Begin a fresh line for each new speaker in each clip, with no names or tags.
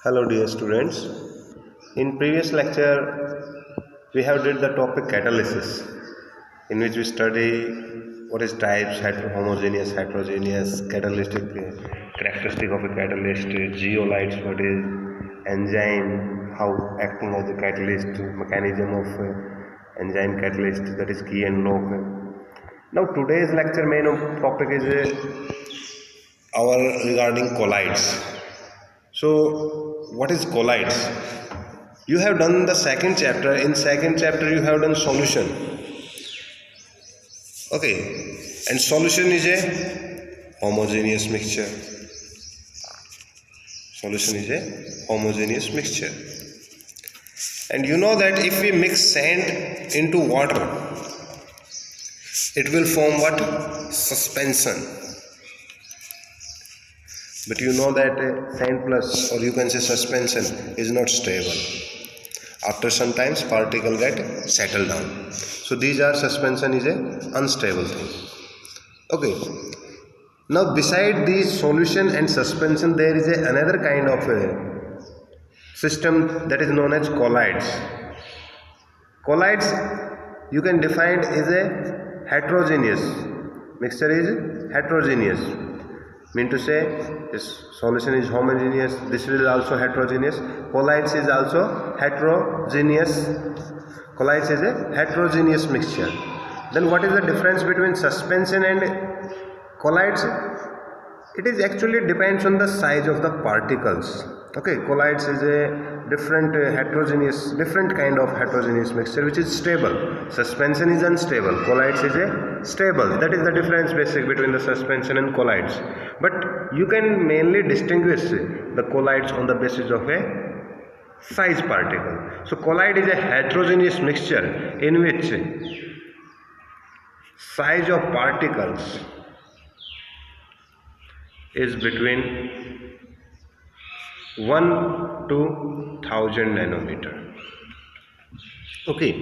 Hello dear students. In previous lecture we have did the topic catalysis, in which we study what is types, homogeneous, heterogeneous, catalytic characteristic of a catalyst, zeolites, what is enzyme, how acting as a catalyst, mechanism of enzyme catalyst, that is key and lock. Now today's lecture main topic is our regarding colloids. So what is colloids? You have done the second chapter. In second chapter you have done solution. Okay, and solution is a homogeneous mixture. Solution is a homogeneous mixture. And you know that if we mix sand into water, it will form what? Suspension. But you know that sand plus, or you can say suspension, is not stable. After some times particle get settled down. So these are, suspension is a unstable thing. Okay. Now beside these solution and suspension, there is another kind of a system that is known as colloids. Colloids you can define as a heterogeneous. Mixture is heterogeneous. Mean to say this solution is homogeneous, this is also heterogeneous. Colloids is also heterogeneous. Colloids is a heterogeneous mixture. Then what is the difference between suspension and colloids? It is actually depends on the size of the particles. Okay, colloids is a different different kind of heterogeneous mixture which is stable. Suspension is unstable, colloids is a stable. That is the difference basic between the suspension and colloids. But you can mainly distinguish the colloids on the basis of a size particle. So colloid is a heterogeneous mixture in which size of particles is between 1 to 1000 nanometer. Okay,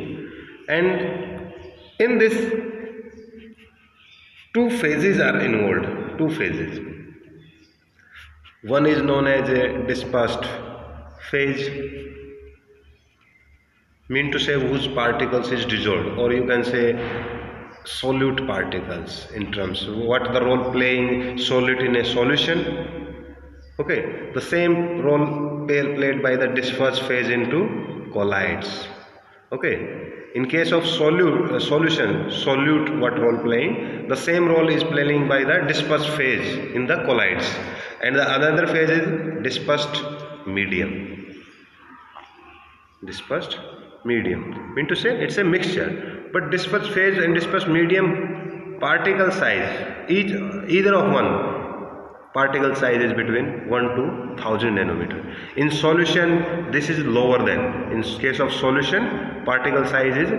and in this two phases are involved. Two phases. One is known as a dispersed phase, mean to say whose particles is dissolved, or you can say solute particles in terms of what the role playing solute in a solution. Okay, the same role played by the dispersed phase into colloids. Okay, in case of solute what role playing? The same role is playing by the dispersed phase in the colloids, and the another phase is dispersed medium. Dispersed medium, mean to say it's a mixture, but dispersed phase and dispersed medium particle size, either of one particle size is between 1 to 1000 nanometer. In solution this is lower than, in case of solution particle size is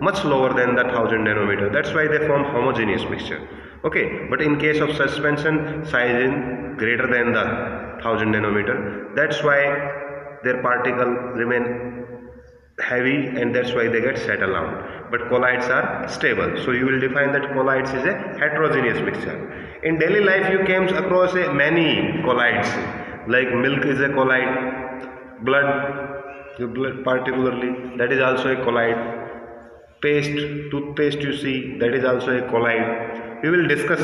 much lower than the 1000 nanometer. That's why they form homogeneous mixture. Okay, but in case of suspension size is greater than the 1000 nanometer. That's why their particle remain heavy, and that's why they get settled down. But colloids are stable. So you will define that colloids is a heterogeneous mixture. In daily life you came across many colloids, like milk is a colloid, blood particularly, that is also a colloid. Toothpaste you see, that is also a colloid. We will discuss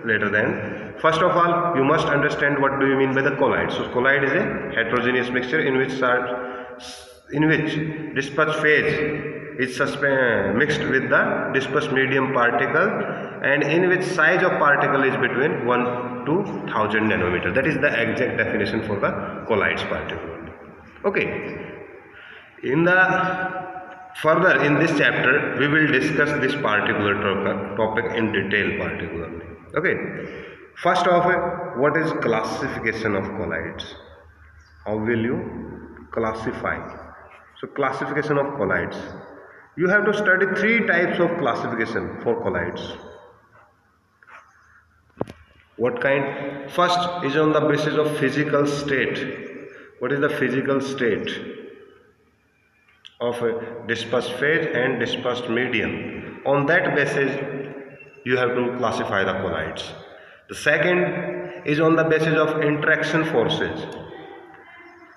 later then. First of all, you must understand what do you mean by the colloid. So colloid is a heterogeneous mixture in which dispersed phase is mixed with the dispersed medium particle, and in which size of particle is between 1 to 1000 nanometer. That is the exact definition for the colloids particle. Okay. Further in this chapter we will discuss this particular topic in detail particularly. Okay. First off, what is classification of colloids? How will you classify? So classification of colloids. You have to study three types of classification for colloids. What kind? First is on the basis of physical state. What is the physical state of a dispersed phase and dispersed medium? On that basis you have to classify the colloids. The second is on the basis of interaction forces.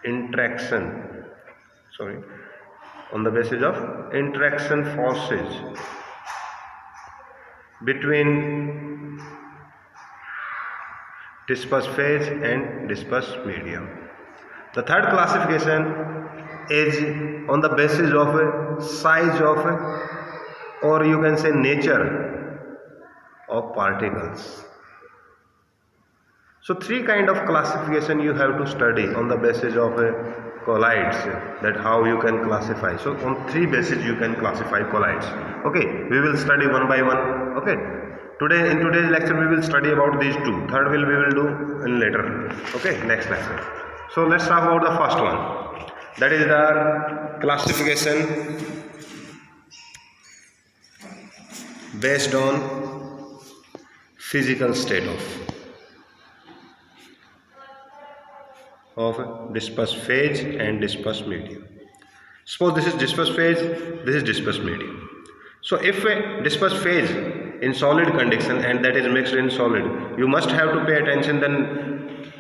interaction, sorry, on the basis of interaction forces between dispersed phase and dispersed medium. The third classification is on the basis of a size of a, or you can say nature of particles. So three kind of classification you have to study on the basis of colloids, that how you can classify. So on three bases you can classify colloids. Okay, we will study one by one. Okay, today in today's lecture we will study about these two. Third we will do in later. Okay, next lecture. So let's talk about the first one. That is the classification based on physical state of dispersed phase and dispersed medium. Suppose this is dispersed phase, this is dispersed medium. So if a dispersed phase in solid condition and that is mixed in solid, you must have to pay attention, then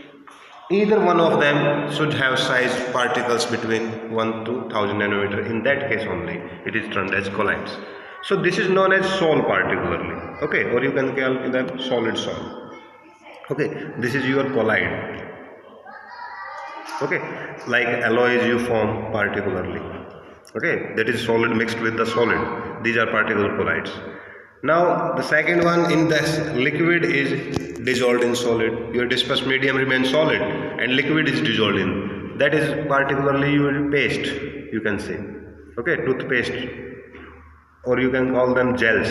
either one of them should have size particles between 1 to 1000 nanometer. In that case only it is termed as colloids. So this is known as sol particularly. Okay, or you can call them solid sol. Okay, this is your colloid. Okay, like alloys you form particularly. Okay, that is solid mixed with the solid. These are particular colloids. Now the second one, in this liquid is dissolved in solid. Your dispersed medium remains solid and liquid is dissolved in. That is particularly your paste, you can say. Okay, toothpaste, or you can call them gels,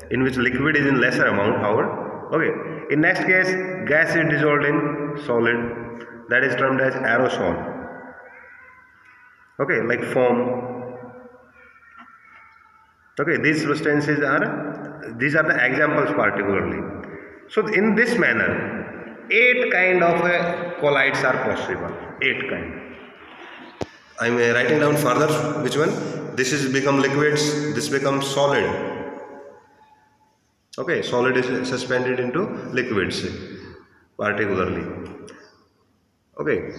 in which liquid is in lesser amount, however. Okay, in next case gas is dissolved in solid. That is termed as aerosol. Okay, like foam. Okay, these substances are, these are the examples particularly. So in this manner, 8 kind of colloids are possible. 8 kind. I am writing down further. Which one? This is become liquids. This becomes solid. Okay, solid is suspended into liquids particularly. Okay,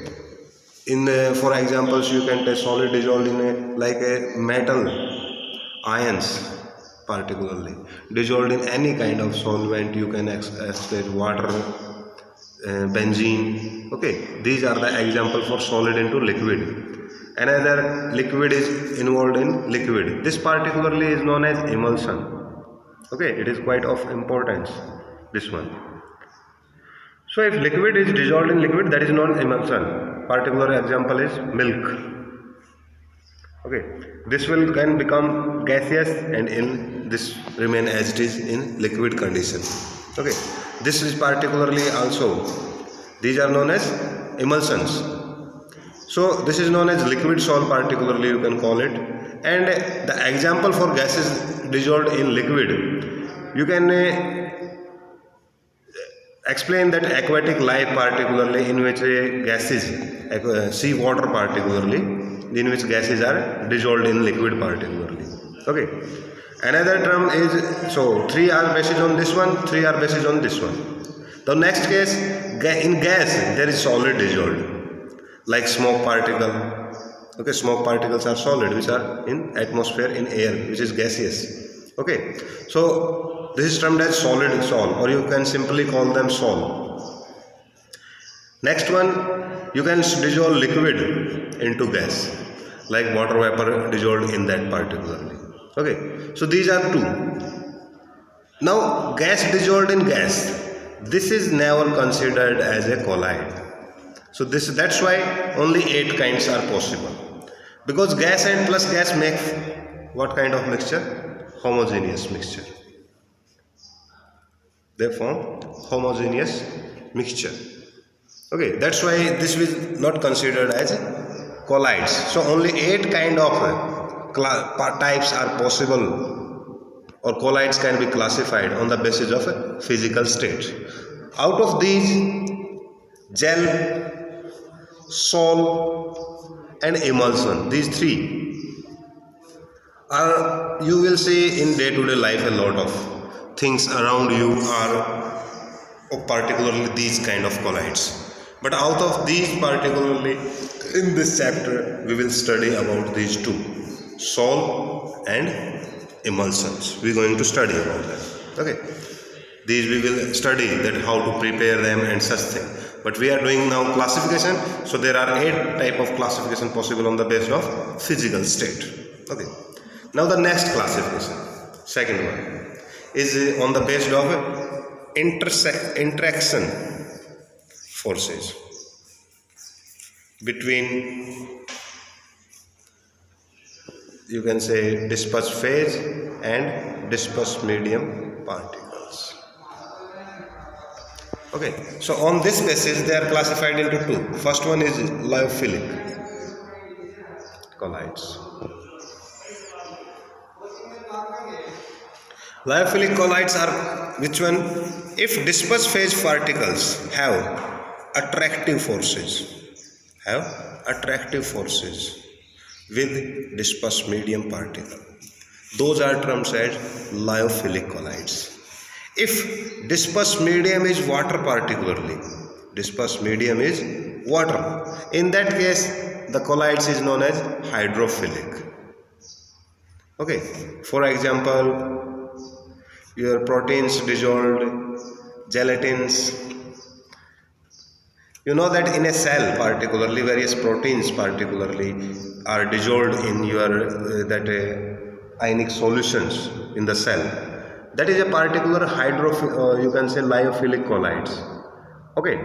in for examples you can take solid dissolved in like a metal ions particularly, dissolved in any kind of solvent. You can extract water, benzene. Okay, these are the example for solid into liquid. Another liquid is involved in liquid. This particularly is known as emulsion. Okay, it is quite of importance, this one. So if liquid is dissolved in liquid, that is known emulsion. Particular example is milk. Okay, this will can become gaseous and in this remain as it is in liquid condition. Okay, this is particularly also, these are known as emulsions. So this is known as liquid sol particularly, you can call it. And the example for gases dissolved in liquid, you can explain that aquatic life particularly, in which gases, sea water particularly, in which gases are dissolved in liquid particularly. Okay, another term is, so 3 are bases on this one, 3 are bases on this one. The next case, in gas there is solid dissolved, like smoke particle. Okay, smoke particles are solid, which are in atmosphere, in air, which is gaseous. Okay, so this is termed as solid sol, or you can simply call them sol. Next one, you can dissolve liquid into gas, like water vapor dissolved in that particularly. Okay, so these are 2. Now gas dissolved in gas, this is never considered as a colloid. So that's why only 8 kinds are possible, because gas and plus gas make what kind of mixture? Homogeneous mixture. They form homogeneous mixture. Okay, that's why this is not considered as colloids. So only 8 kind of types are possible, or colloids can be classified on the basis of a physical state. Out of these, gel, sol and emulsion, these 3 are, you will see in day-to-day life a lot of things around you are particularly these kind of colloids. But out of these, particularly in this chapter, we will study about these two, sol and emulsions. We are going to study about them. Okay, these we will study that how to prepare them and such thing. But we are doing now classification, so there are 8 type of classification possible on the basis of physical state. Okay, now the next classification, second one, is on the basis of interaction forces between, you can say, dispersed phase and dispersed medium particles. Okay, so on this basis they are classified into 2. First one is lyophilic colloids. Lyophilic colloids are which one? If dispersed phase particles have attractive forces with dispersed medium particle, those are termed as lyophilic colloids. If dispersed medium is water, particularly dispersed medium is water, in that case the colloids is known as hydrophilic. Okay, for example, your proteins dissolved, gelatins. You know that in a cell, particularly various proteins particularly are dissolved in your ionic solutions in the cell. That is a particular you can say lyophilic colloids. Okay,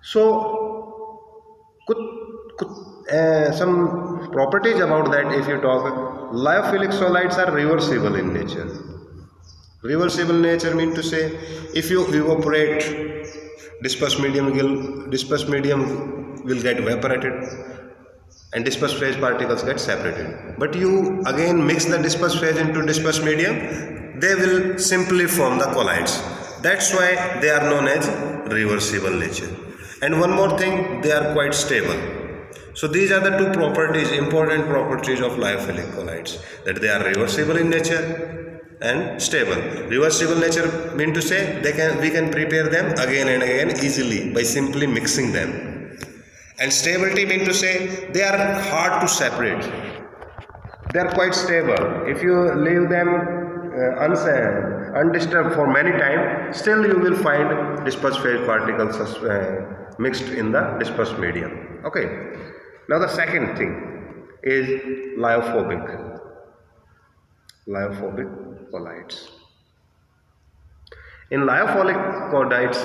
so some properties about that, if you talk, lyophilic solids are reversible in nature. Reversible nature means to say, if you evaporate, dispersed medium will get evaporated and dispersed phase particles get separated. But you again mix the dispersed phase into dispersed medium, they will simply form the colloids. That's why they are known as reversible nature. And one more thing, they are quite stable. So these are the 2 properties, important properties of lyophilic colloids, that they are reversible in nature and stable. Reversible nature means to say we can prepare them again and again easily by simply mixing them. And stability means to say they are hard to separate. They are quite stable. If you leave them undisturbed for many times, still you will find dispersed phase particles mixed in the dispersed medium. Okay. Now the second thing is lyophobic colloids. In lyophilic colloids,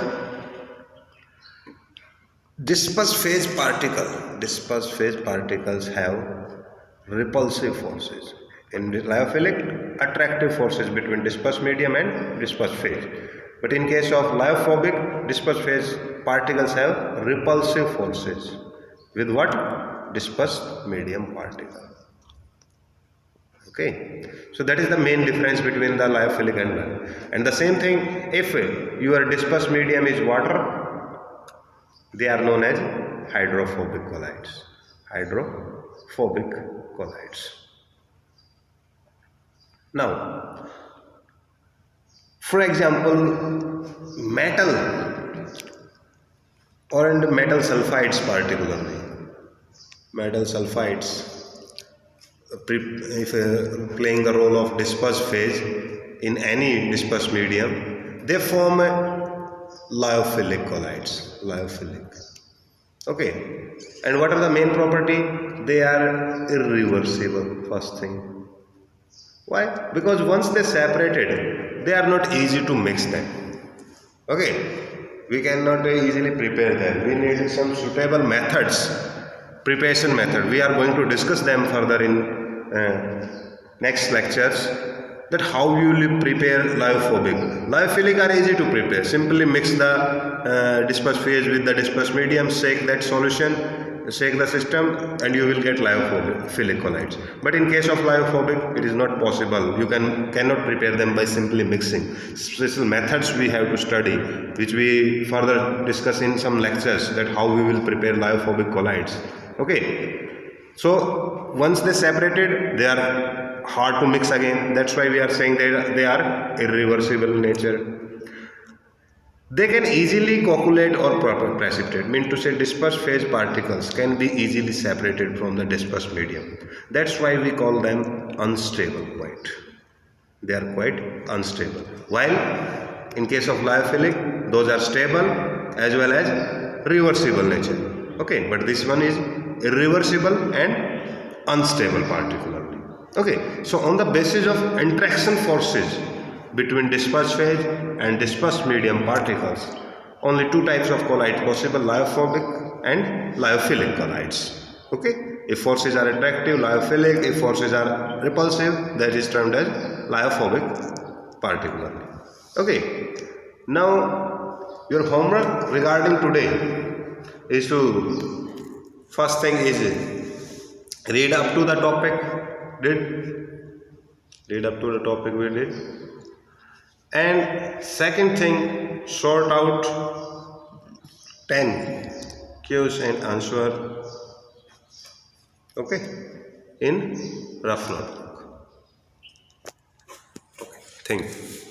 dispersed phase particles have repulsive forces. In lyophilic, attractive forces between dispersed medium and dispersed phase. But in case of lyophobic, dispersed phase particles have repulsive forces. With what? Dispersed medium particle. Okay, so that is the main difference between the lyophilic and the same thing, if your dispersed medium is water, they are known as hydrophobic colloids. Now, for example, metal or metal sulfides, particularly metal sulfides, if playing the role of dispersed phase in any dispersed medium, they form lyophilic colloids. Okay, and what are the main property? They are irreversible, first thing. Why? Because once they separated, they are not easy to mix them. Okay, we cannot easily prepare them. We need some suitable methods, preparation method. We are going to discuss them further in next lectures, that how you will prepare lyophobic. Lyophilic are easy to prepare. Simply mix the dispersed phase with the dispersed medium, shake that solution, shake the system, and you will get lyophilic colloids. But in case of lyophobic, it is not possible. You cannot prepare them by simply mixing. Special methods we have to study, which we further discuss in some lectures, that how we will prepare lyophobic colloids. Okay. So once they separated, they are hard to mix again. That's why we are saying they are irreversible in nature. They can easily coagulate or precipitate, mean to say dispersed phase particles can be easily separated from the dispersed medium. That's why we call them unstable quite. They are quite unstable. While in case of lyophilic, those are stable as well as reversible nature. Okay, but this one is irreversible and unstable particularly. Okay, so on the basis of interaction forces between dispersed phase and dispersed medium particles, only two types of collides possible, lyophobic and lyophilic collides. Okay, if forces are attractive, lyophilic; if forces are repulsive, that is termed as lyophobic particularly. Okay, now your homework regarding today is to, first thing is read up to the topic. Read up to the topic we did. And second thing, sort out 10 Q's and answer, okay, in rough notebook. Okay, thank you.